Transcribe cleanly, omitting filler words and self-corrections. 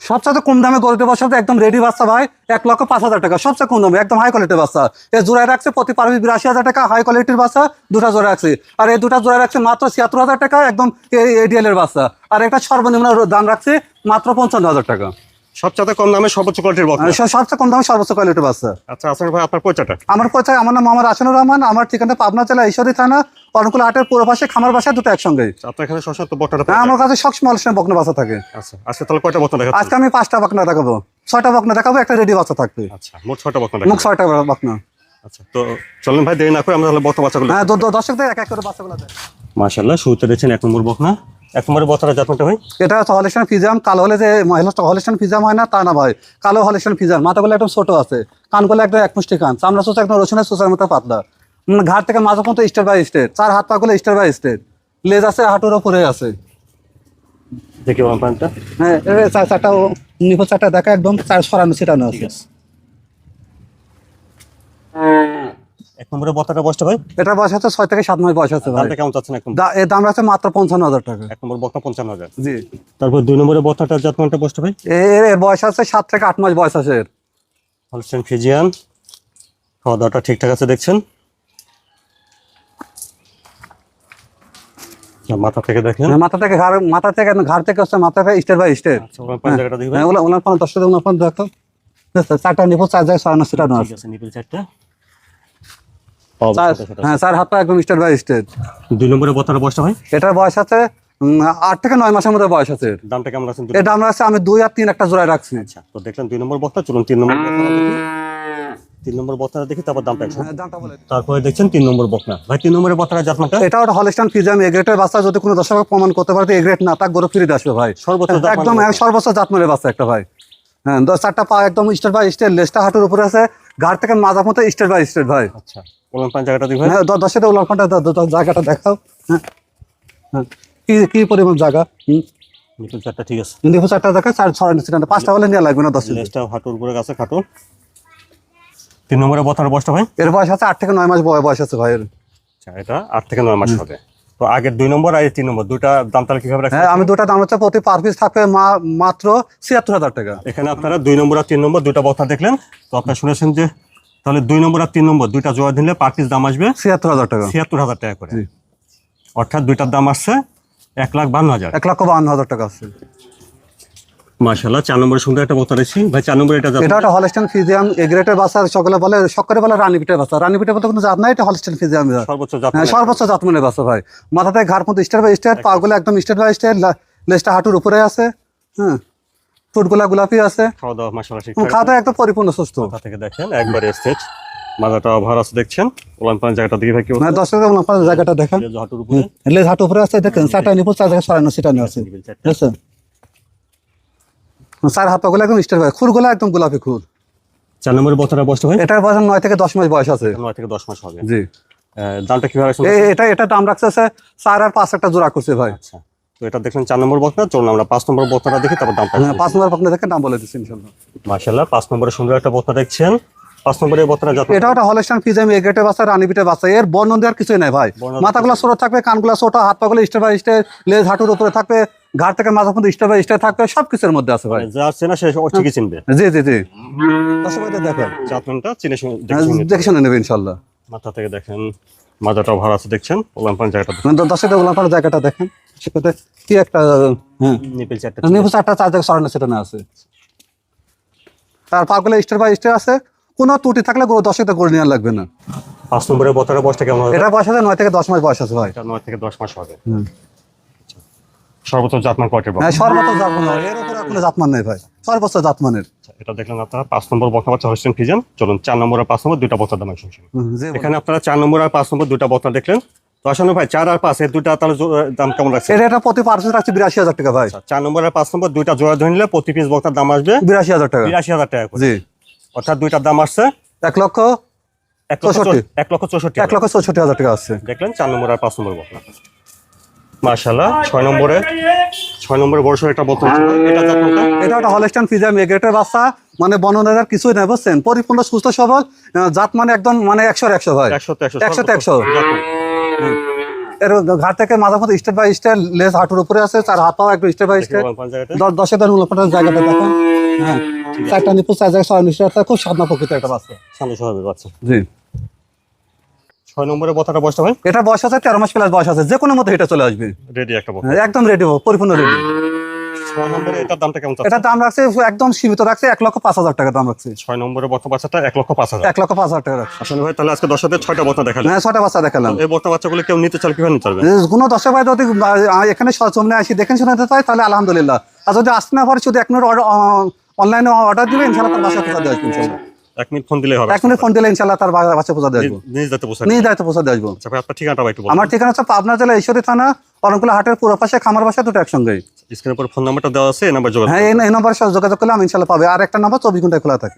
সবচেয়ে কম দামে গরুতে বাচ্চা একদম রেডি বাচ্চা ভাই 1,05,000 টাকা, সবচেয়ে কম দামে একদম হাই কোয়ালিটির বাচ্চা। এই জোড়ায় রাখছে প্রতি পার পিস 82,000 টাকা, হাই কোয়ালিটির বাচ্চা দুটা জোড়া রাখছে। আর এই দুটা জোড়া রাখছে মাত্র 76,000 টাকা, একদম এডিএল এর বাচ্চা। আর একটা সর্বনিম্ন দাম রাখছে মাত্র 55,000 টাকা। সবচেয়ে কম দামে সর্বোচ্চ কোয়ালিটির বকনা, সবচেয়ে কম দামে সর্বোচ্চ কোয়ালিটির বাচ্চা। আচ্ছা আসানুর ভাই আপনার পরিচয়টা? আমার পরিচয়, আমার নাম মোহাম্মদ আসানুর রহমান, আমার ঠিকানা পাবনা জেলা ঈশ্বরদী থানা কর্ণকুলা হাটের পুরো পাশে, খামার বাসা দুটো একসঙ্গে। আপনার এখানে সবসময় তো বকনাটা হ্যাঁ, আমার কাছে সবসময় অনুষ্ঠানে বকনা বাচ্চা থাকে। আচ্ছা আজকে তাহলে কয়টা বকনা দেখাচ্ছেন? আজকে আমি 5টা বকনা দেখাবো, 6টা বকনা দেখাবো, একটা রেডি বাচ্চা থাকবে। আচ্ছা মোট 6টা বকনা মুখ দেখাচ্ছেন। 6টা বকনা। আচ্ছা তো চলুন ভাই দেরি না করে আমরা তাহলে বকনা বাচ্চাগুলো। হ্যাঁ, দর্শকদের এক এক করে বাচ্চাগুলো দেয়। মাশাআল্লাহ শুরুতে দেখছেন 1 নম্বর বকনা। 1 নম্বরের বকনাটা জাতমানটা ভাই? এটা হচ্ছে হলিস্টাইন ফিজিয়াম। কালো হলে যে মহিলা হলিস্টাইন ফিজিয়াম হয় না তা না ভাই, কালো হলিস্টাইন ফিজিয়াম। মাথাগুলো একদম ছোট আছে, কানগুলো একদম এক মুষ্টি কান, চামড়া চোচা একদম রসুনের চোচার মতো পাতলা। ঘাট থেকে মাঝে পর্যন্ত স্টেট বাই স্টেট, 4 হাত পা গুলো স্টেট বাই স্টেট, লেজ আছে হাঁটুর উপরে আছে। দেখি বাম পানটা। হ্যাঁ, চারটা নিপল 4টা দেখা একদম 4 সরানো ছিটানো আছে। 1 নম্বরের বকনাটা বয়সটা ভাই? এটা বয়স হচ্ছে 6 থেকে 7 মাস বয়স আছে ভাই। দামটা কেমন চাচ্ছেন এখন? এর দাম আছে মাত্র 55,000 টাকা। 1 নম্বর বকনা 55,000। জি। তারপর 2 নম্বরের বকনাটা জাতমানটা বয়সটা ভাই? এর বয়স আছে 7 থেকে 8 মাস বয়স আছে এর। হলস্টাইন ফ্রিজিয়ান, খাওয়া দাওয়াটা ঠিকঠাক আছে দেখছেন। মাথা থেকে দেখেন, মাথা থেকে ঘাড় থেকে হচ্ছে মাথা থেকে স্টেট বাই স্টেট। আচ্ছা ওনার পান জায়গাটা দেখবেন। হ্যাঁ, ওনার পান 10 ওনার পান দেখো। 4টা নিপল 4 জায়গায় সরানো ছিটানো ঠিক আছে। আছে নিপল 4টা। হ্যাঁ, 4 হাত পা একদম স্টেট বাই স্টেট। 2 নম্বরের বকনাটা বয়সটা ভাই? এটার বয়স আছে 8 থেকে 9 মাসের মধ্যে বয়স আছে এর। দামটা কেমন আছে? এর দাম আছে আমি 2 আর 3 একটা জোড়ায় রাখছি। আচ্ছা তো দেখলেন 2 নম্বর বকনা, চলুন 3 নম্বর বকনা দেখি। 3 নম্বর বকনা দেখি তারপর দামটা একশো। হ্যাঁ, দামটা বলে দিই। তারপরে দেখছেন 3 নম্বর বকনা। ভাই 3 নম্বরের বকনাটা জাতমানটা? এটা ওটা হলিস্টাইন ফিজিয়াম এ গ্রেডের বাচ্চা। যদি কোনো দর্শক প্রমাণ করতে পারে এ গ্রেড না, তার গরু ফিরে আসবে ভাই। সর্বোচ্চ একদম সর্বোচ্চ জাতমানের বাচ্চা একটা ভাই। হ্যাঁ, 4টা পা একদম স্টেট বাই স্টেট, লেজটা হাঁটুর উপরে আছে, ঘাড় থেকে মাজা মতো স্টেট বাই স্টেট ভাই। আচ্ছা ওলান পান জায়গাটা দেখবেন। হ্যাঁ, দর্শকদের উল্লাপনটা জায়গাটা দেখাও। হ্যাঁ হ্যাঁ, কি পরিমাণ জায়গা। নিপল 4টা ঠিক আছে। নিপল 4টা দেখা 4 ছড়ানো ছিটানো, 5টা হলে নেওয়া লাগবে না দর্শক। লেজটা হাঁটুর উপরে আছে খাটো। 3 নম্বরের বকনার বয়সটা ভাই? এর বয়স আছে 8 থেকে 9 মাস বয়স আছে ভাই এর। আচ্ছা এটা 8 থেকে 9 মাস হবে। তো আগের 2 নম্বর আর 3 নম্বর দুইটা দাম তাহলে কিভাবে রাখছেন? হ্যাঁ, আমি দুটা দাম হচ্ছে প্রতি পার পিস থাকবে মাত্র 76,000 টাকা। এখানে আপনারা 2 নম্বর আর 3 নম্বর দুইটা বকনা দেখলেন। তো আপনারা শুনেছেন যে তাহলে 2 নম্বর আর 3 নম্বর দুইটা জোড়া দিলে পার পিস দাম আসবে 76,000 টাকা। 76,000 টাকা করে। জি। অর্থাৎ দুইটার দাম আসছে 1,52,000। 1,52,000 টাকা আছে। মাশাআল্লাহ 4 নম্বরে সুন্দর একটা বকনা দেখছি ভাই। 4 নম্বরে এটা এটা একটা হলিস্টাইন ফিজিয়াম এ গ্রেডের বাচ্চা। সকলে বলে রানী পিটের বাচ্চা। রানী পিটের মতো কোনো জাত নাই, এটা হলিস্টাইন ফিজিয়াম। সর্বোচ্চ জাত। হ্যাঁ, সর্বোচ্চ জাতমানের বাচ্চা ভাই। মাথা থেকে ঘাড় মতো স্টেট বাই স্টেট, পা গুলো একদম স্টেট বাই স্টেট, লেজটা হাঁটুর উপরে আছে। হ্যাঁ, ঠোঁটগুলা গোলাপি আছে। খাওয়া দাওয়া মাশাআল্লাহ ঠিকঠাক। খাওয়া দাওয়া একদম পরিপূর্ণ সুস্থ। মাথা থেকে দেখেন একবারে স্টেজ, মাথাটা ভার আছে দেখছেন। ওলান পান জায়গাটা দেখি ভাই কি হ্যাঁ, দর্শকদের আপনার জায়গাটা দেখেন। লেজ হাঁটুর উপরে। লেজ হাঁটুর উপরে আছে দেখেন। 4টা নিপল 4 জায়গায় সরানো ছিটানো আছে। নিপল 4টা। বুঝছেন? 4 হাত পা গুলো একদম স্টেট ভাই, খুরগুলো একদম গোলাপি খুর। 4 নম্বরের বকনাটা বয়সটা ভাই? এটার বয়স 9 থেকে 10 মাস বয়স আছে। 9 থেকে 10 মাস হবে। জি। দামটা কিভাবে রাখছেন? এটা দাম রাখছে 4 আর 5 একটা জোড়া করছে ভাই। আচ্ছা তো এটা দেখলেন 4 নম্বর বকনা। চলুন আমরা 5 নম্বর বকনাটা দেখি তারপর দামটা। হ্যাঁ, 5 নম্বর আপনার দেখেন, দাম বলে দিচ্ছি ইনশাআল্লাহ। মাশাআল্লাহ 5 নম্বরে সুন্দর একটা বকনা দেখছেন। 5 নম্বরের বকনা যত এটা একটা হলিস্টাইন ফিজিয়াম এ গ্রেডের বাচ্চা, রানী পিটের বাচ্চা। এর বর্ণন দেওয়ার কিছুই নাই ভাই। মাথাগুলো ছোট থাকবে, কানগুলো ছোট, হাত পাগুলো স্টেপ বাই স্টেপ, লেজ হাঁটুর উপরে থাকবে, ঘাড় থেকে মাথা পর্যন্ত স্টেপ বাই স্টেপ থাকবে, সবকিছুর মধ্যে আছে ভাই। যা আছে না সে ঠিকই চিনবে। জি জি জি, দর্শক দেখেন, জাতমানটা চিনে দেখে শুনে নেবে ইনশাআল্লাহ। মাথা থেকে দেখেন, মাজাটাও ভার আছে দেখছেন। ওলান পান জায়গাটা দেখেন। দর্শকদের উল্লাপার জায়গাটা দেখেন। সেটাতে কি একটা হ্যাঁ, নিপল 4টা। নিপল 4টা 4 জায়গায় সরানো সেটা না আছে। তার পাগুলো স্টেপ বাই স্টেপ আছে। কোনো ত্রুটি থাকলে দর্শকদের করে নেওয়া লাগবে না। 5 নম্বরের বকনার বয়সটা কেমন হবে? এটা বয়স আছে 9 থেকে 10 মাস বয়স আছে ভাই। এটা 9 থেকে 10 মাস হবে। সর্বোচ্চ জাতমান কয়টার বকনা? হ্যাঁ, সর্বোচ্চ জাতমান। এর উপরে কোনো জাতমান নেই ভাই, সর্বোচ্চ জাতমানের। এটা দেখলেন আপনারা 5 নম্বর বকনা বাচ্চা হলস্টাইন ফ্রিজিয়ান। চলুন 4 নম্বর আর 5 নম্বর দুইটা বকনার দাম শুনছেন। এখানে আপনারা 4 নম্বর আর 5 নম্বর দুইটা বকনা দেখলেন। তো আসলে ভাই 4 আর 5 এর দুইটা তাহলে দাম কেমন রাখছে? এটা প্রতি পার পিস রাখছে 82,000 টাকা ভাই। 4 নম্বর আর 5 নম্বর দুইটা জোড়া ধরে নিলে প্রতি পিস বকনার দাম আসবে 82,000 টাকা। 82,000 টাকা করে। জি। অর্থাৎ দুইটার দাম আসছে 1,64,000 টাকা আছে। দেখলেন 4 নম্বর আর 5 নম্বর বকনা। মাশাআল্লাহ 6 নম্বরে বড় একটা বকনা। এটা জাতমানটা? এটা একটা হলিস্টাইন ফিজিয়াম এ গ্রেডের বাচ্চা। মানে বর্ণনার কিছুই নাই বুঝছেন, পরিপূর্ণ সুস্থ সবল জাত, মানে একদম মানে 100 ভাই। 100 100 জাতমান। এর ঘাট থেকে মাথার মতো স্টেপ বাই স্টেপ লেজ হাঁটুর উপরে আছে, তার হাত পাও একটু স্টেপ বাই স্টেপ। কোন জায়গাতে 10 উলপাটার জায়গাটা দেখেন। হ্যাঁ, 4টা নিপুষ 4 জায়গায় 6 নিশ্চয় খুব সাধনা প্রকৃতির একটা বাচ্চা। সামনে স্বাভাবিক বাচ্চা। জি, 6 নম্বরের বকনাটা বয়সটা ভাই এটা বয়স আছে 13 মাস প্লাস বয়স আছে, যে কোনো মতো এটা চলে আসবে। রেডি একটা বকনা। একদম রেডি, পরিপূর্ণ রেডি। 6 নম্বরে এটার দামটা কেমন চাচ্ছেন? এটার দাম রাখছে একদম সীমিত রাখছে, 1,05,000 টাকা দাম রাখছে। 6 নম্বরের বকনা বাচ্চাটা 1,05,000। 1,05,000 টাকা রাখছে। আসলে ভাই তাহলে আজকে দর্শকদের 6টা বকনা দেখালেন। হ্যাঁ, 6টা বাচ্চা দেখালাম। এই বকনা বাচ্চাগুলো কেউ নিতে চাইলে কিভাবে নিতে পারবে? কোনো দর্শক ভাই যদি এখানে সচমনে আসি দেখেন শুনে নিতে পারে তাহলে আলহামদুলিল্লাহ। আর যদি আসতে না পারে শুধু 1 মিনিট অনলাইনে অর্ডার দিবে, ইনশাআল্লাহ তার বাসা পৌঁছা দিয়ে আসবে। ইনশাআল্লাহ 1 মিনিট ফোন দিলেই হবে। 1 মিনিট ফোন দিলে ইনশাআল্লাহ তার বাসা পৌঁছা দিয়ে আসবো। নিজ দায়িত্বে পৌঁছে নিজ দায়িত্ব পৌঁছা দিয়ে আসবো। আচ্ছা ভাই আপনার ঠিকানাটা ভাই একটু বলুন। আমার ঠিকানা হচ্ছে পাবনা জেলা ঈশ্বরদী থানা, অরণকুলা হাটের পুরো পাশে, খামার বাসা, দুটো একসঙ্গে। স্ক্রিনের উপর ফোন নাম্বারটা দেওয়া আছে, এই নাম্বার যোগাযোগ হ্যাঁ, এই নাম্বারের সাথে যোগাযোগ করলে আমি ইনশাআল্লাহ পাবে। আর একটা নাম্বার 24 ঘন্টায় খোলা থাকে।